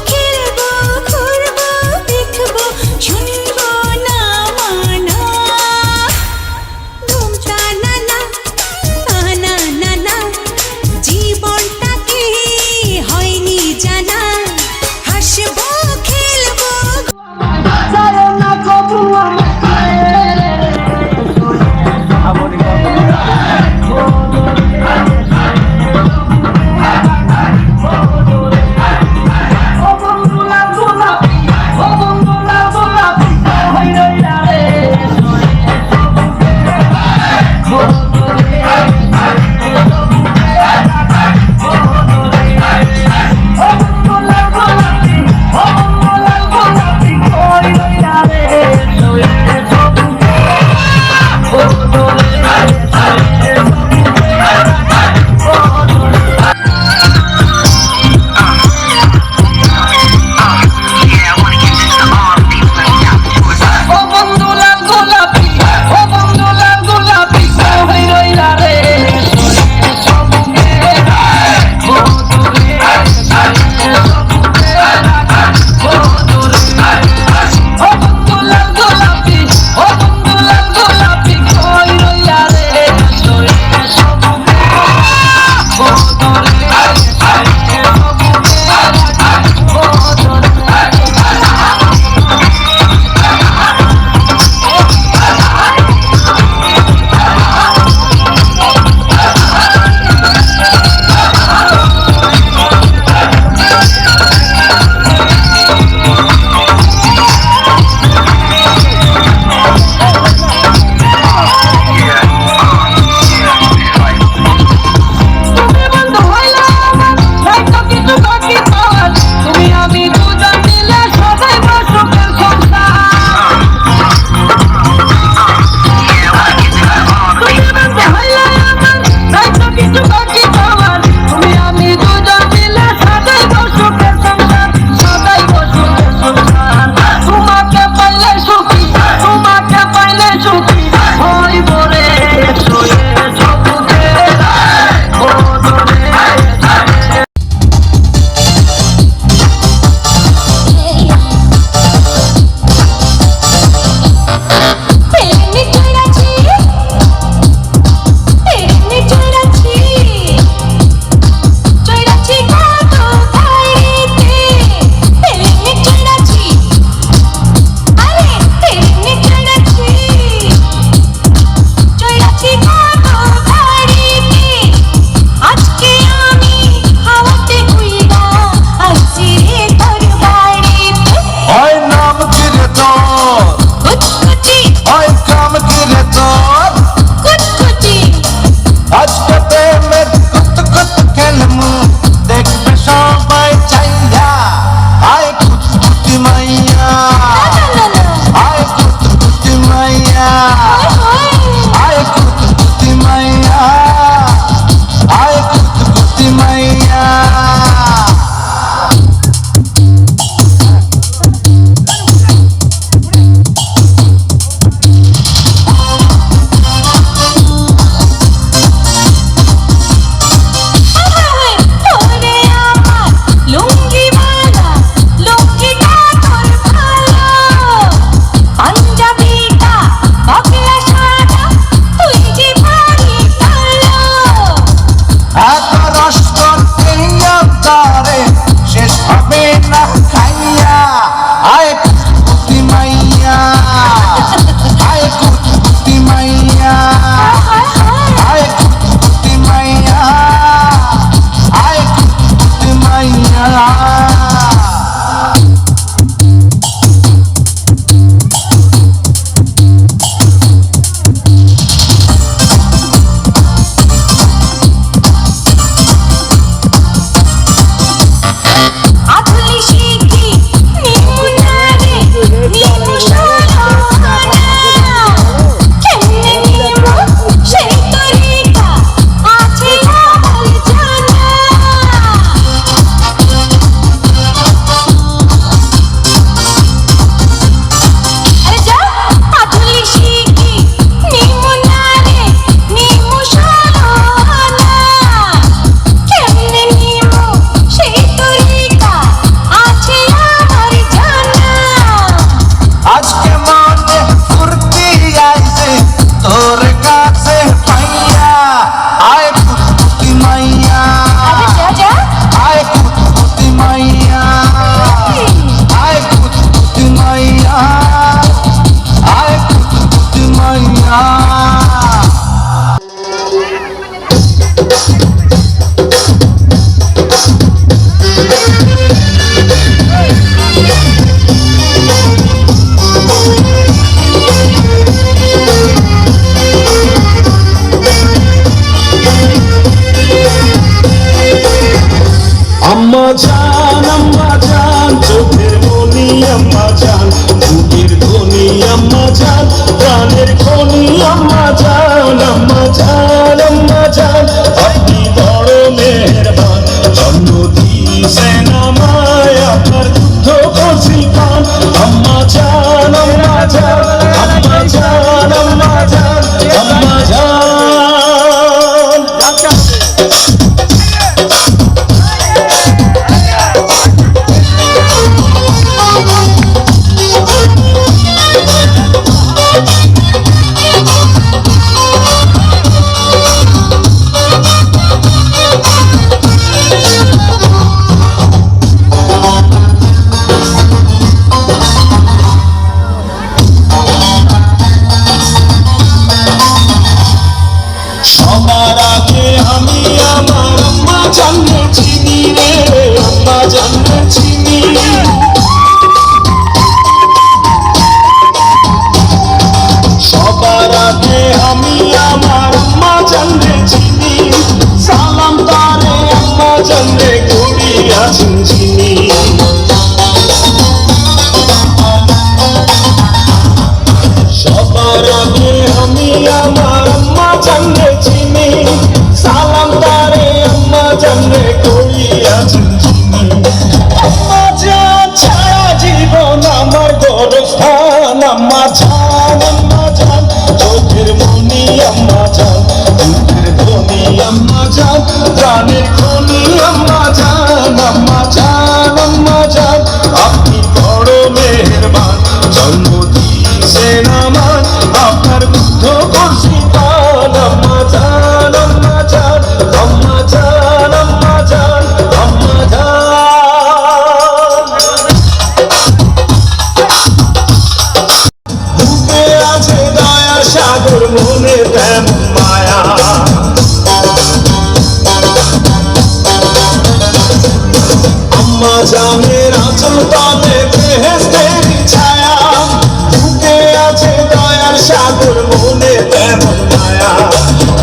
খেলবো ঘুরবো দেখবো শুনবো না মানা ধুমটা না না না না না জীবনটাকে হয়নি জানা হাসবো খেলবো চোখের মনি আম্মা জান, বুকের ধনি আম্মা জান, প্রাণের খনি আম্মা জান, আম্মা জান, আম্মা জান, আপনি বড় মেহেরবান, জন্ম দিয়েছেন আমায়, আপনার দুধ কচি পান, আম্মা জান, আম্মা জান, আম্মা জান, আম্মা জান, আম্মা জান। সবার আগে আমি আমার আম্মা জানলে চিনি রে, আম্মা জানলে চিনি। সবার আগে আমি আমার আম্মা জানলে চিনি, সালাম তারে আম্মা জানলে করিয়াছেন চিনি। সবার আগে আমি আমার আম্মা জানলে চিনি, সালাম তারে আম্মা জানলে করিয়াছেন চিনি। আম্মা জান ছাড়া জীবন আমার গোরস্থান, আম্মা জান, আম্মা জান, চোখের মনি আম্মা জান, বুকের ধনি আম্মা জান, প্রাণের খনি আম্মা জান, আম্মা জান, আম্মা জান, আপনি বড় মেহেরবান, জন্ম দিয়েছেন আমায়, আপনার বুদ্ধ করছি পান, আম্মা জান, আম্মা জান, আম্মা জান, আম্মা জান, আম্মা জান। বুকে আছে দয়া সাগর, মনে তেমন মায়া, আম্মা জানের আঁচল তলে বেহেশতের ছায়া, বুকে আছে দয়ার সাগর, মনে তেমন মায়া,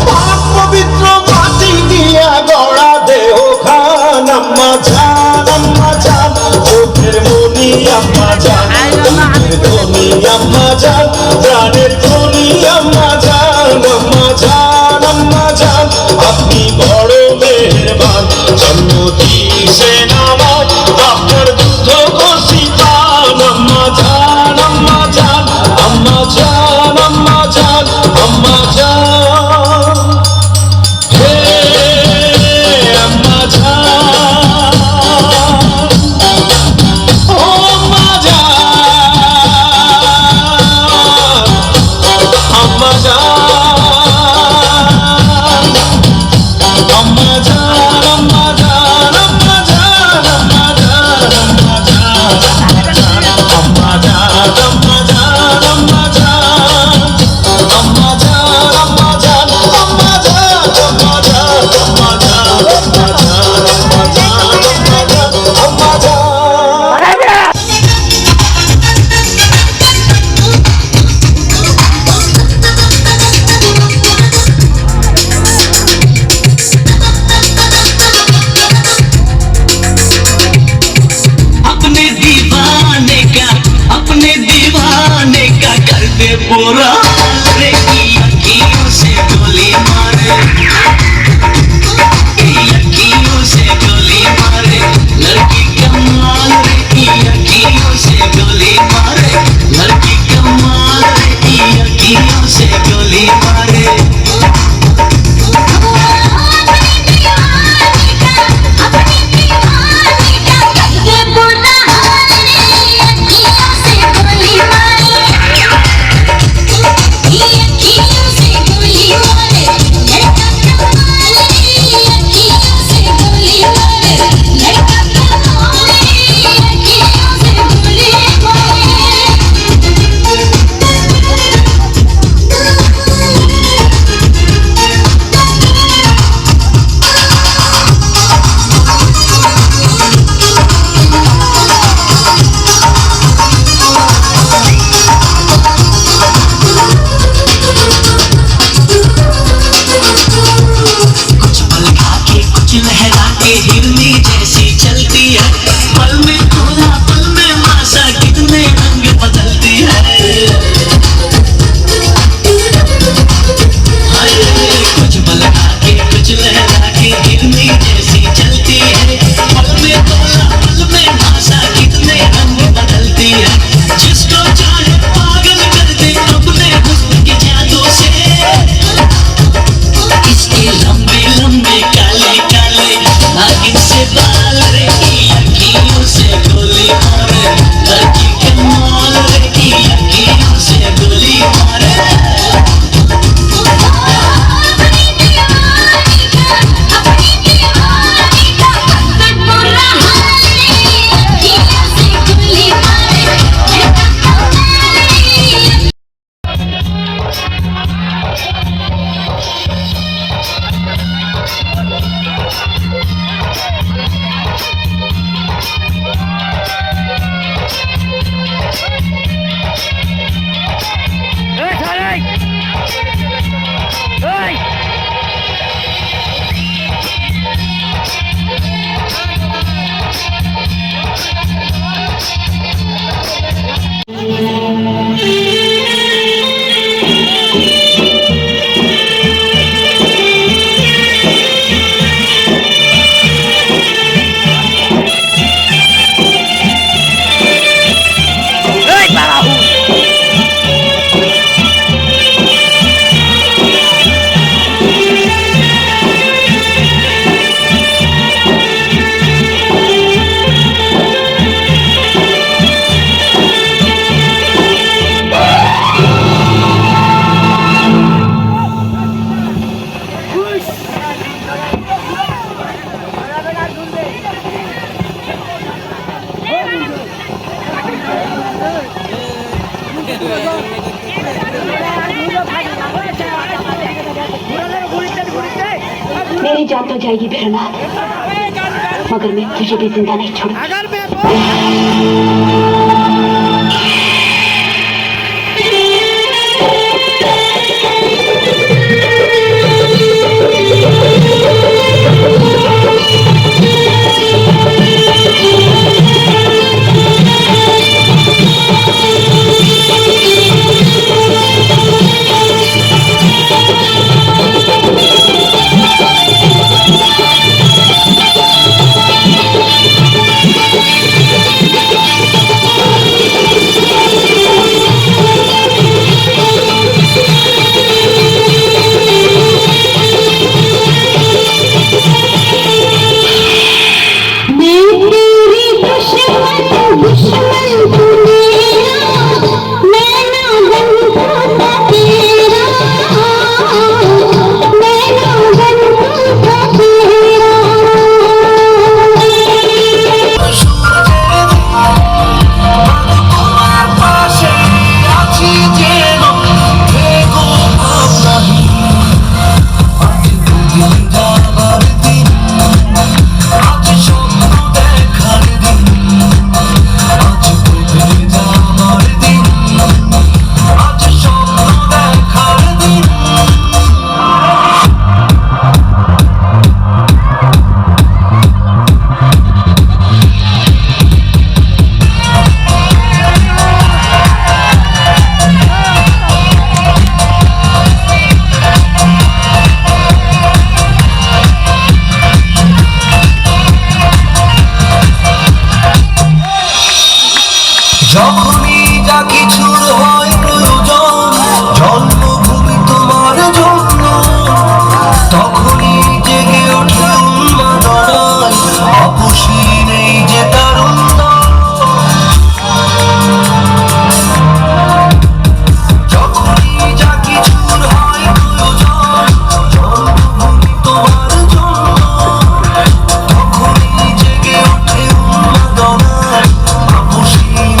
পাক পবিত্র মাটি দিয়া গড়া দেহ খান, আম্মা জান, আম্মা জান, চোখের মনি আম্মা জান, বুকের ধনি আম্মা জান, প্রাণের খনি আম্মা জান, আম্মা জান, আম্মা জান, আপনি বড় মেহেরবান, জন্ম দিয়েছেন আমায়, আপনার দুধ কচি পান, আম্মা জান, আম্মা জান, আম্মা জান, আম্মা জান, আম্মা জান, হে আম্মা জান, ও আম্মা জান, আম্মা জান, আম্মা জান, আম্মা জান, আম্মা জান, আম্মা জান, আম্মা জান, আম্মা জান, আম্মা জান, আম্মা জান, আম্মা জান, আম্মা জান, আম্মা জান, আম্মা জান, আম্মা জান, আম্মা জান, আম্মা জান, আম্মা জান। अपने दीवाने का कर दे पूरा रे, की अखियों से गोली मारे, की अखियों से गोली मारे, लड़की कमाल रे, की अखियों से गोली मारे, लड़की कमाल रे, की अखियों से गोली मारे। अपने दीवाने का मेरी जान तो जाएगी फिर ना, मगर मैं तुझे भी जिंदा नहीं যখনই যা কিছুর হয় প্রয়োজন জন্মভূমি তোমার জন্য, তখনই জেগে ওঠে উন্মাদনায় অপসীম এই যে তারুণ্য। যখনই যা কিছুর হয় প্রয়োজন জন্মভূমি তোমার জন্য, তখনই জেগে ওঠে উন্মাদনায় অপসীম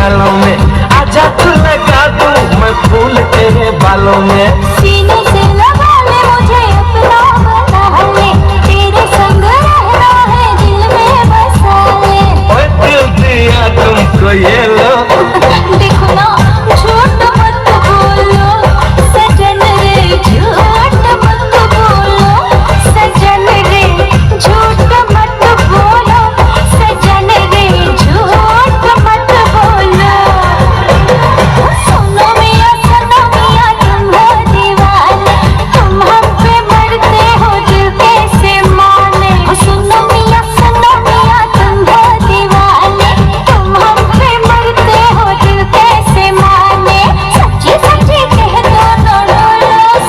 गालों में, आजा तू लगा दूं मैं फूल तेरे बालों में। सीने से लगा ले मुझे अपना बना ले, तेरे संग रहना है दिल में बसा ले। ओए दिल दिया तुमको ये लो, देखो ना झूठ मत बोलो सजन रे, झूठ मत बोलो सजन रे, झूठ मत बोलो सजन रे, झूठ मत बोलो। सुनो मियां तुम हो दीवाने, तुम हम पे मरते हो दिल कैसे माने। सुनो मियां तुम हो दीवाने, तुम हम पे मरते हो दिल कैसे माने। सच्ची सच्ची कह दो नो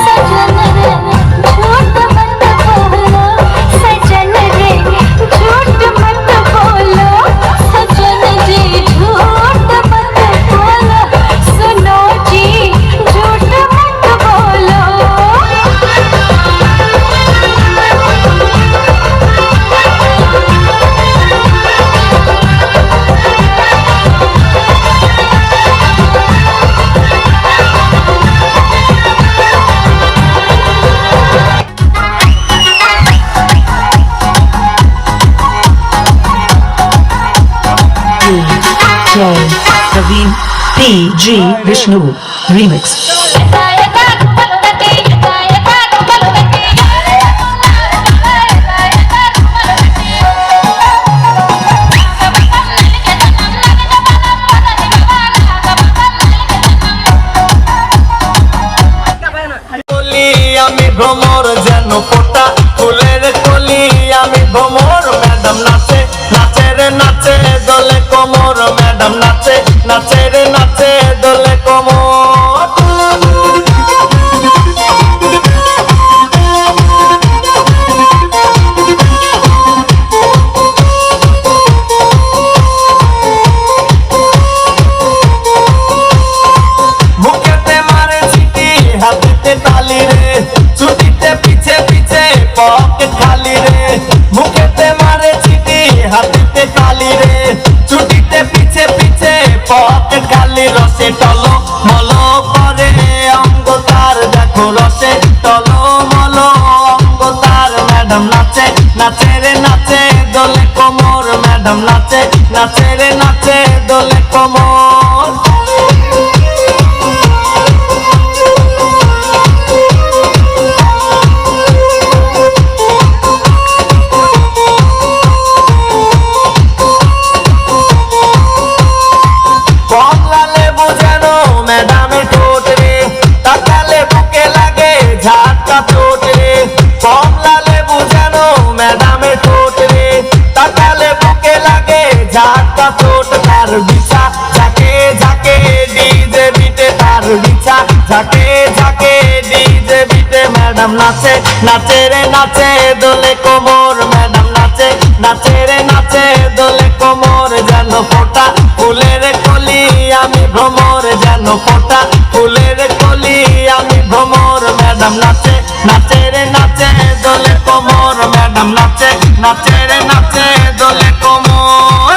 सजन रे, झूठ मत बोलो सजन रे, झूठ मत बोलो सजन जी, झूठ मत बोलो। सुनो जी झूठ मत बोलो। DJ Praveen PG Vishnu Remix. কলি আমি ভ্রমর যেন ফোটা ফুলের কলি আমি ভ্রমর। ম্যাডাম নাচে নাচে রে নাচে দোলে কোমর, ম্যাডাম নাচে নাচে রে নাচে দোলে কোমর। মুখেতে মারে ছিটি হাতিতে তালি রে, ছুটিতে পিছে পিছে পকেট খালি রে। মুখেতে মারে ছিটি হাতিতে তালি রে, ছুটিতে পিছে পিছে পকেট খালি। রসে টলো মলো করে অঙ্গ তার, দেখো রসে টলো মলো অঙ্গ তার। ম্যাডাম নাচে নাচে রে নাচে দোলে কোমর, ম্যাডাম নাচে নাচে রে নাচে দোলে কোমর। কমলা লেবু যেন ম্যাডামের ঠোঁট রে, তাকালে বুকে লাগে ঝাটকা চোট রে। কমলা লেবু যেন ম্যাডামের ঠোঁট রে, তাকালে বুকে লাগে ঝাটকা চোট। তার বিছা ঝাঁকে ঝাঁকে ডিজে বিটে, তার বিছা ঝাঁকে ঝাঁকে ডিজে বিটে। ম্যাডাম নাচে নাচে রে নাচে দোলে কোমর, ম্যাডাম নাচে নাচে রে নাচে দোলে কোমর। যেন ফোটা ফুলের কলি আমি ভ্রমর, যেন ফোটা ফুলের কলি আমি ভ্রমর। ম্যাডাম নাচে নাচে রে নাচে দোলে কোমর, ম্যাডাম নাচে নাচে রে নাচে দোলে কোমর।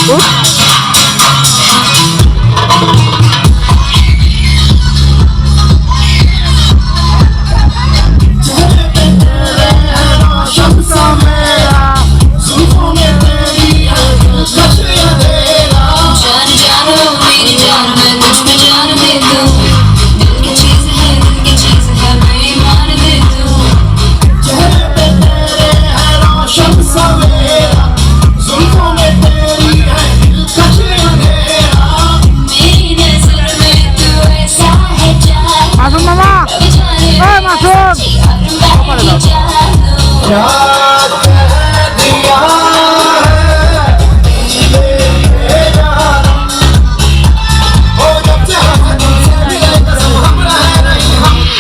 जान जान हो मेरी जान मैं तुझ में जान दे दूं दिल की चीज है दिल की चीज है मैं ईमान दे दूं मेरी नजर में तू ऐसा है जान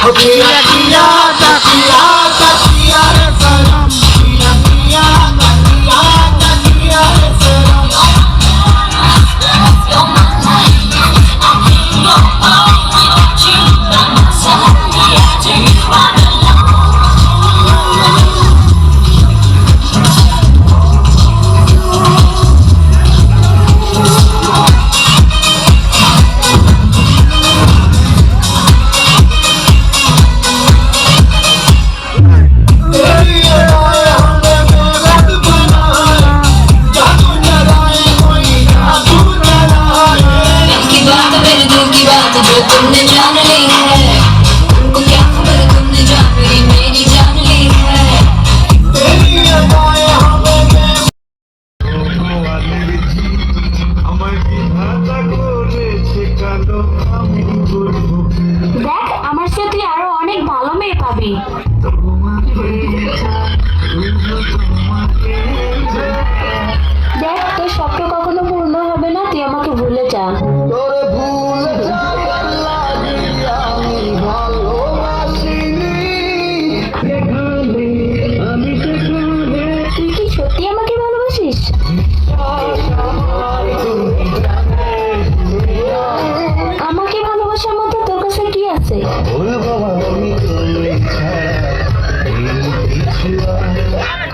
कभी जाने बाकी जादू जो तुमने जान ली है उनको क्या खबर तुमने जान ली मेरी जान ली है দেখ আমার সাথে তুই আরো অনেক ভালো মেয়ে পাবি। দেখ তোর স্বপ্ন কখনো পূর্ণ হবে না, তুই আমাকে ভুলে যা। তোরে ভুলে যাওয়ার লাগিয়া আমি ভালোবাসিনি। তুই কি সত্যি আমাকে ভালোবাসিস? আমাকে ভালোবাসার মতো তোর কাছে কি আছে?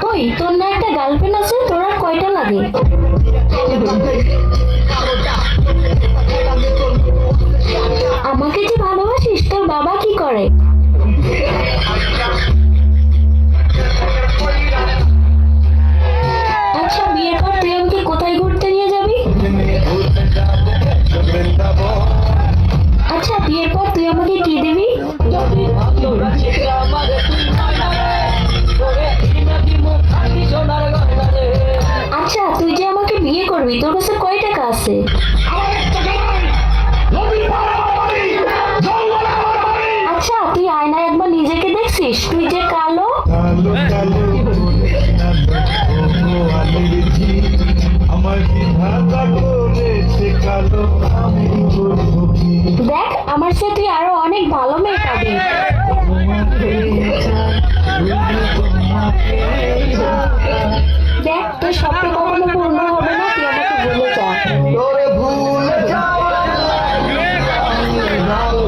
ওই তোর না একটা গার্লফ্রেন্ড আছে, তোর আর কয়টা লাগে? আমাকে যে ভালোবাসিস তোর বাবা কি করে? আচ্ছা বিয়ের পর তুই আমাকে কোথায় ঘুরতে নিয়ে যাবি? আচ্ছা বিয়ের পর তুই আমাকে কি দিবি? আচ্ছা তুই যে আমাকে বিয়ে করবি তোর কাছে কয় টাকা আছে? আচ্ছা তুই আয়নায় একবার নিজেকে দেখছিস? তুই যে কালো। দেখ আমার সাথে তুই আরো অনেক ভালো মেয়ে পাবি। দেখ তোর স্বপ্ন কখনো পূর্ণ হবে না, তুই আমাকে ভুলে যা। তোরে ভুলে যাওয়ার লাগিয়া আমি ভালো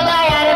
দয়ার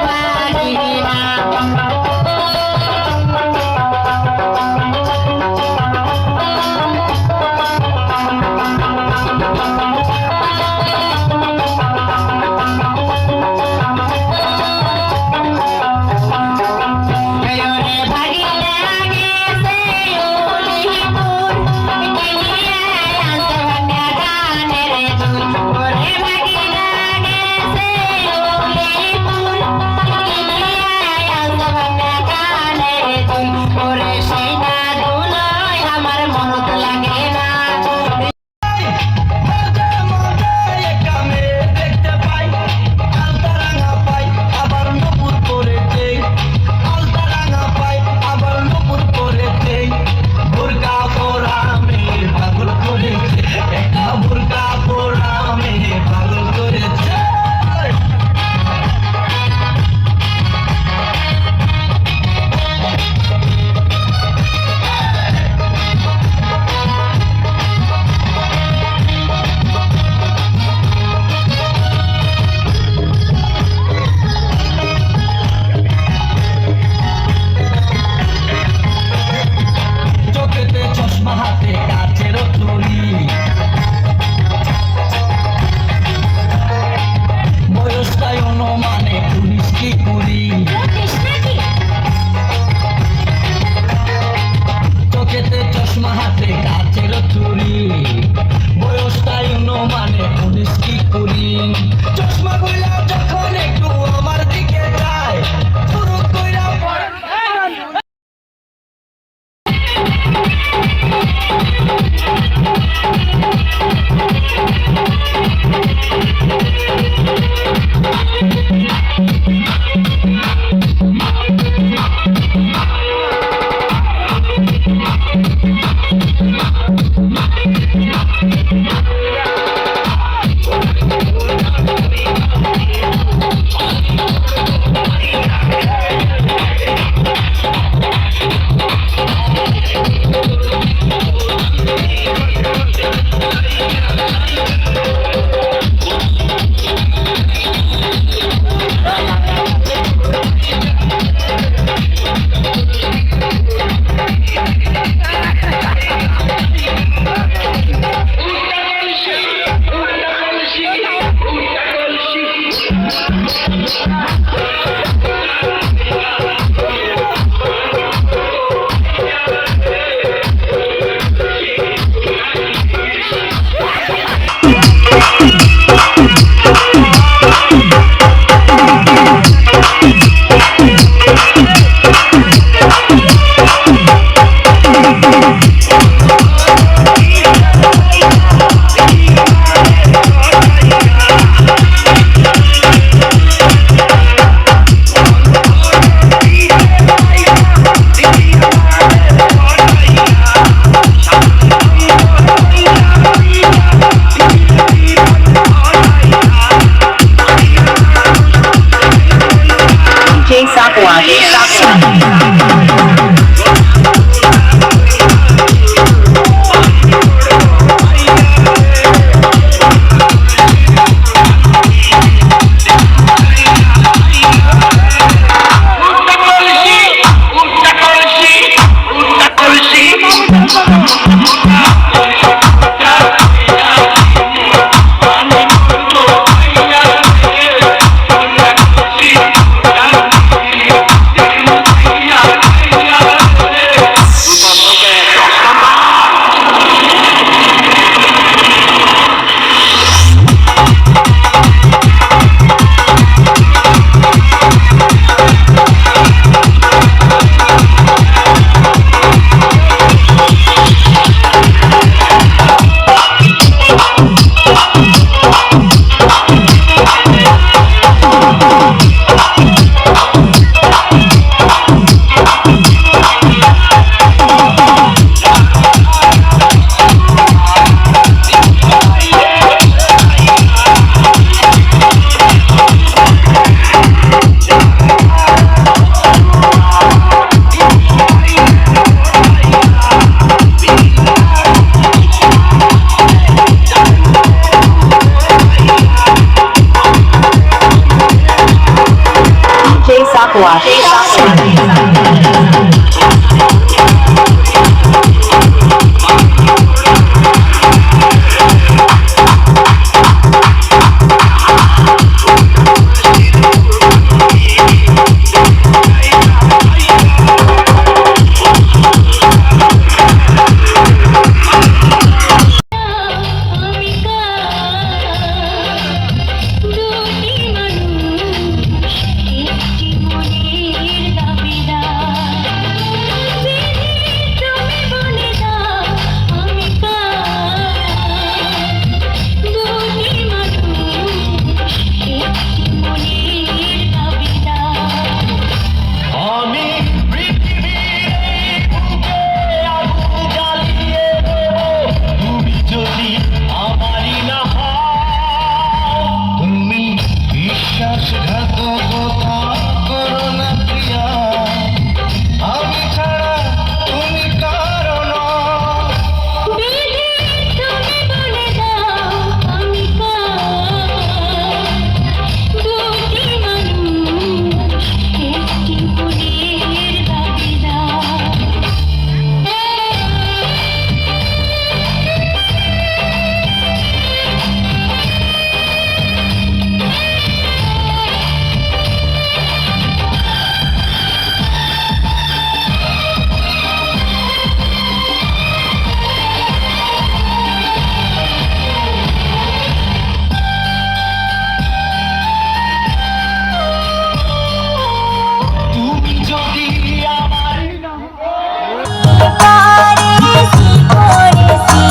Sakwa. আমি পৃথিবীর এই বুকে আগুন জ্বালিয়ে দেব, তুমি যদি আমারই না হও। তুমি বিশ্বাসঘাতকতা করো না প্রিয়া, আমি ছাড়া তুমি কারো নও। বিধি তুমি বলে দাও আমি দুটি মানুষ একটি মনের দাবিদার। তুমি যদি আমারই না হও। পারে সি করে সি